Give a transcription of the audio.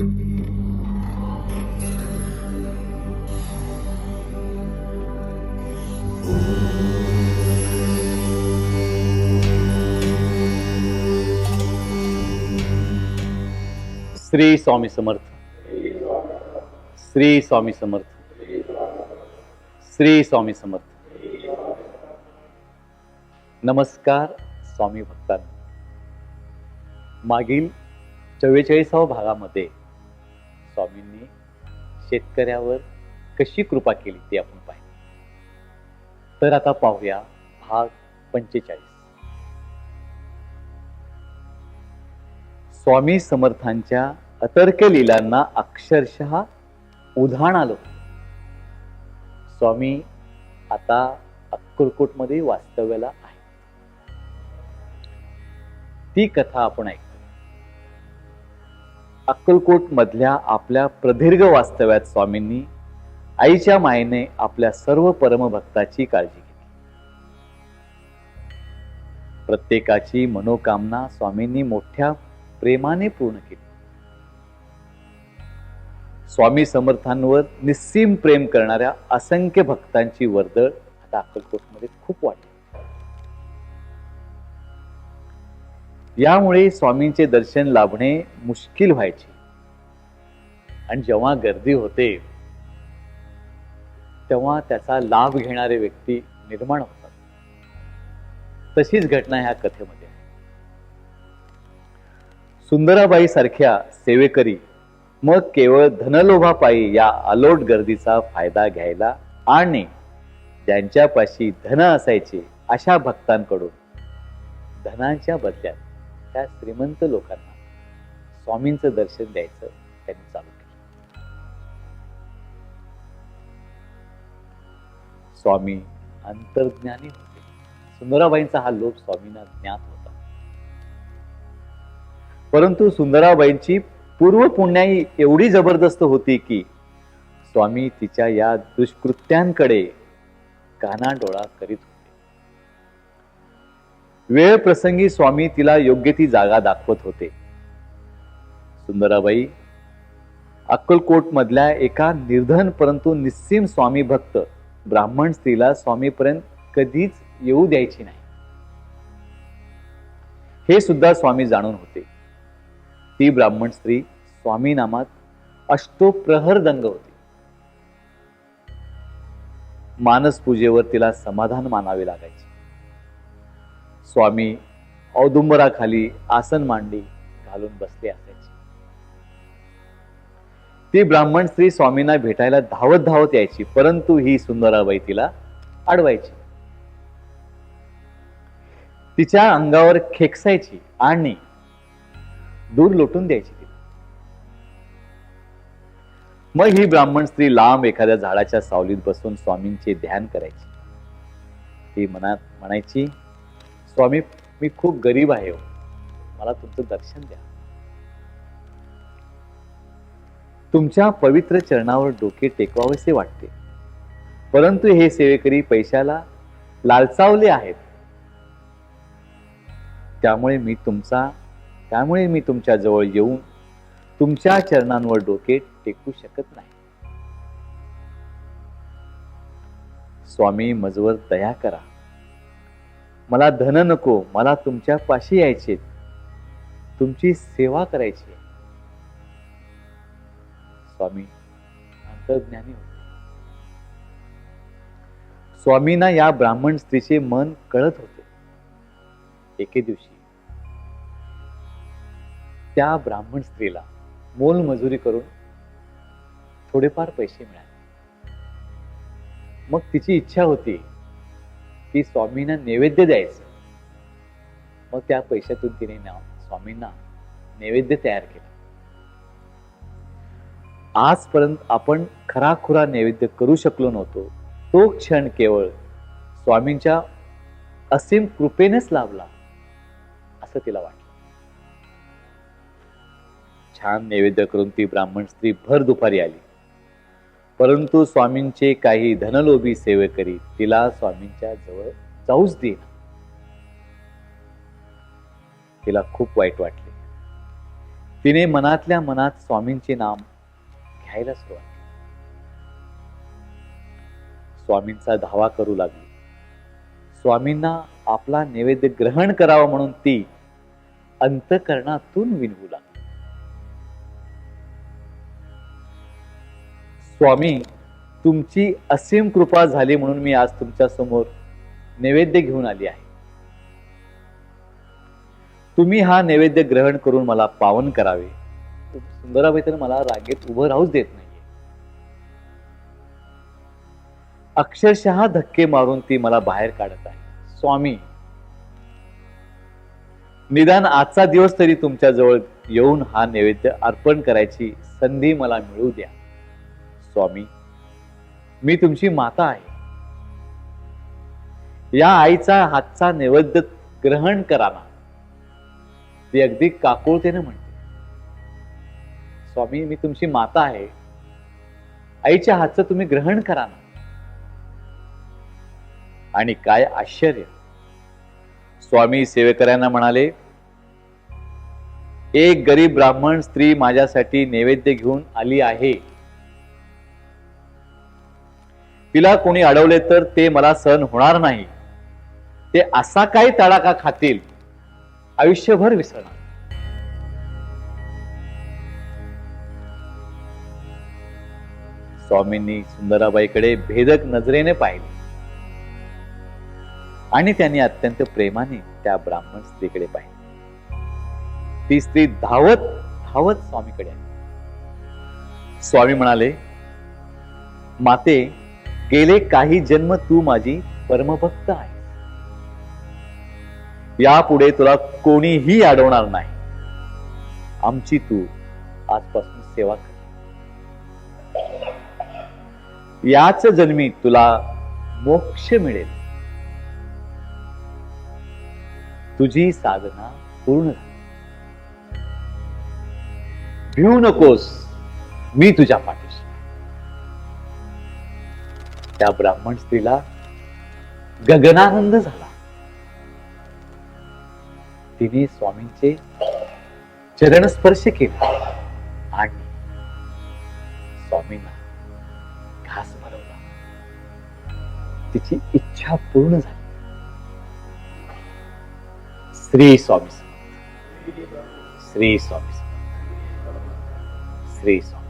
श्री स्वामी समर्थ. श्री स्वामी समर्थ. श्री स्वामी समर्थ. नमस्कार स्वामी भक्तांनो. मागील 44व्या भागामध्ये स्वामींनी शेतकऱ्यावर कशी कृपा केली ते आपण पाहिलं. तर आता पाहूया भाग 45. स्वामी समर्थांच्या अतर्क लीलांना अक्षरशः उधाण आलं. स्वामी आता अक्कलकोटमध्ये वास्तव्याला आहे. ती कथा आपण ऐकतो. अक्कलकोट मधल्या आपल्या प्रदीर्घ वास्तव्यात स्वामींनी आईच्या मायेने आपल्या सर्व परमभक्ताची काळजी घेतली. प्रत्येकाची मनोकामना स्वामींनी मोठ्या प्रेमाने पूर्ण केली. स्वामी समर्थांवर निस्सीम प्रेम करणाऱ्या असंख्य भक्तांची वर्दळ आता अक्कलकोटमध्ये खूप वाढली. यामुळे स्वामींचे दर्शन लाभणे मुश्किल व्हायचे आणि जेव्हा गर्दी होते तेव्हा त्याचा लाभ घेणारे व्यक्ती निर्माण होतात. तशीच घटना ह्या कथेमध्ये आहे. सुंदराबाई सारख्या सेवेकरी मग केवळ धनलोभापायी या अलोट गर्दीचा फायदा घ्यायला आणि ज्यांच्यापाशी धन असायचे अशा भक्तांकडून धनाच्या बदल्यात त्या श्रीमंत लोकांना स्वामींचं दर्शन द्यायचं त्यांनी चालू केलं. स्वामी अंतर्ज्ञानी होते. सुंदराबाईंचा हा लोभ स्वामींना ज्ञात होता. परंतु सुंदराबाईंची पूर्व पुण्याई एवढी जबरदस्त होती की स्वामी तिच्या या दुष्कृत्यांकडे कानाडोळा करीत होते. वेळ प्रसंगी स्वामी तिला योग्य ती जागा दाखवत होते. सुंदराबाई अक्कलकोट मधल्या एका निर्धन परंतु निस्सीम स्वामी भक्त ब्राह्मण स्त्रीला स्वामीपर्यंत कधीच येऊ द्यायची नाही हे सुद्धा स्वामी जाणून होते. ती ब्राह्मण स्त्री स्वामी नामात अष्टोप्रहर दंग होती. मानस पूजेवर तिला समाधान मानावे लागायचे. स्वामी औदुंबराखाली आसन मांडी घालून बसले असायचे. ती ब्राह्मण स्त्री स्वामींना भेटायला धावत धावत यायची, परंतु ही सुंदराबाई तिला अडवायची. तिच्या अंगावर खेकसायची आणि दूध लोटून द्यायची. मग ही ब्राह्मण स्त्री लांब एखाद्या झाडाच्या सावलीत बसून स्वामींचे ध्यान करायची. ती मनात म्हणायची, स्वामी मी खूप गरीब आहे, मला तुमचं दर्शन द्या. तुमच्या पवित्र चरणावर डोके टेकवावेसे वाटते, परंतु हे सेवेकरी पैशाला लालचावले आहेत. त्यामुळे मी तुमच्या जवळ येऊन तुमच्या चरणांवर डोके टेकू शकत नाही. स्वामी मजवर दया करा. मला धन नको, मला तुमच्या पाशी यायचे, तुमची सेवा करायची. स्वामी अंतर्ज्ञानी होते. स्वामींना या ब्राह्मण स्त्रीचे मन कळत होते. एके दिवशी त्या ब्राह्मण स्त्रीला मोलमजुरी करून थोडेफार पैसे मिळाले. मग तिची इच्छा होती की स्वामींना नैवेद्य द्यायचं. मग त्या पैशातून तिने स्वामींना नैवेद्य तयार केला. आजपर्यंत आपण खराखुरा नैवेद्य करू शकलो नव्हतो, तो क्षण केवळ स्वामींच्या असीम कृपेनेच लाभला असं तिला वाटलं. छान नैवेद्य करून ती ब्राह्मण स्त्री भर दुपारी आली, परंतु स्वामींचे काही धनलोभी सेवेकरी तिला स्वामींच्या जवळ जाऊच देईना. तिला खूप वाईट वाटले. तिने मनातल्या मनात स्वामींचे नाम घ्यायला सुरुवात केली. स्वामींचा धावा करू लागली. स्वामींना आपला नैवेद्य ग्रहण करावा म्हणून ती अंतःकरणातून विनवू लागली. स्वामी, तुमची असीम कृपा झाली म्हणून मी आज तुमच्या समोर नैवेद्य घेऊन आली आहे. तुम्ही हा नैवेद्य ग्रहण करून मला पावन करावे. सुंदराबाई तर मला रागेत उभं राहूच देत नाहीये. अक्षरशः धक्के मारून ती मला बाहेर काढत आहे. स्वामी, निदान आजचा दिवस तरी तुमच्या जवळ येऊन हा नैवेद्य अर्पण करायची संधी मला मिळू द्या. स्वामी, मी तुमची माता आहे. या आईचा हातचा नैवेद्य ग्रहण करा ना. ती अगदी काकुळतेने म्हणते. स्वामी, मी तुमची माता आहे. आईच्या हातचं तुम्ही ग्रहण करा ना. आणि काय आश्चर्य, स्वामी सेवेकऱ्यांना म्हणाले, एक गरीब ब्राह्मण स्त्री माझ्यासाठी नैवेद्य घेऊन आली आहे. तिला कोणी अडवले तर ते मला सहन होणार नाही. ते असा काही तडाखा खातील, आयुष्यभर विसरणार. स्वामींनी सुंदराबाईकडे भेदक नजरेने पाहिले आणि त्यांनी अत्यंत प्रेमाने त्या ब्राह्मण स्त्रीकडे पाहिले. ती स्त्री धावत धावत स्वामीकडे आली. स्वामी म्हणाले, माते, गेले काही जन्म तू माझी परमभक्त आहे. यापुढे तुला कोणीही अडवणार नाही. आमची तू आजपासून सेवा कर. याच जन्मी तुला मोक्ष मिळेल. तुझी साधना पूर्ण झाली. भिवू नकोस, मी तुझ्या पाठीशी. त्या ब्राह्मण स्त्रीला गगनानंद झाला. तिने स्वामींचे चरण स्पर्श केला आणि स्वामींना घास भरवला. तिची इच्छा पूर्ण झाली. श्री स्वामी समर्थ. श्री स्वामी समर्थ. श्री स्वामी.